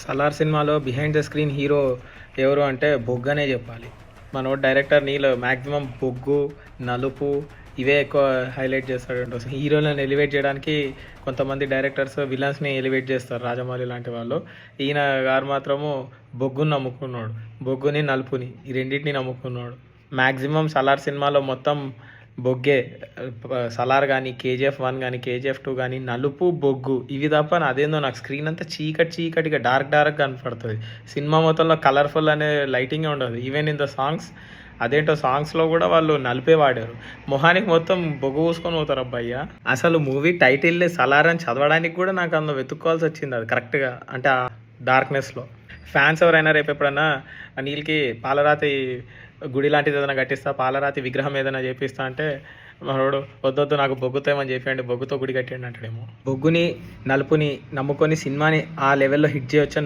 సలార్ సినిమాలో behind the screen hero ఎవరు అంటే బొగ్గనే చెప్పాలి. మనోడు డైరెక్టర్ నీళ్ళు మ్యాక్సిమం బొగ్గు, నలుపు ఇవే ఎక్కువ హైలైట్ చేస్తాడు. హీరోలను ఎలివేట్ చేయడానికి కొంతమంది డైరెక్టర్స్ విలన్స్ని ఎలివేట్ చేస్తారు, రాజమౌళి లాంటి వాళ్ళు. ఈయన గారు మాత్రము బొగ్గుని నమ్ముకున్నాడు, బొగ్గుని నలుపుని ఈ రెండింటిని నమ్ముకున్నాడు. మ్యాక్సిమం సలార్ సినిమాలో మొత్తం బొగ్గే. సలార్ కానీ KGF 1 కానీ KGF 2 కానీ నలుపు బొగ్గు ఇవి తప్ప అదేందో నాకు స్క్రీన్ అంతా చీకటిగా డార్క్ కనపడుతుంది. సినిమా మొత్తంలో కలర్ఫుల్ అనే లైటింగే ఉండదు. ఈవెన్ ఇన్ ద సాంగ్స్ అదేంటో సాంగ్స్లో కూడా వాళ్ళు నలిపే వాడారు. మొహానికి మొత్తం బొగ్గు పూసుకొని పోతారు అబ్బాయ్య. అసలు మూవీ టైటిల్ సలార్ అని చదవడానికి కూడా నాకు అందులో వెతుక్కోవాల్సి వచ్చింది, అది కరెక్ట్గా అంటే ఆ డార్క్నెస్లో. ఫ్యాన్స్ ఎవరైనా రేపు ఎప్పుడన్నా అనిల్కి పాలరాతి గుడి లాంటిది ఏదైనా కట్టిస్తా, పాలరాతి విగ్రహం ఏదైనా చేపిస్తా అంటే మనోడు వద్దొద్దు నాకు బొగ్గుతో ఏమని చెప్పండి, బొగ్గుతో గుడి కట్టండి అంటాడేమో. బొగ్గుని నలుపుని నమ్ముకొని సినిమాని ఆ లెవెల్లో హిట్ చేయొచ్చు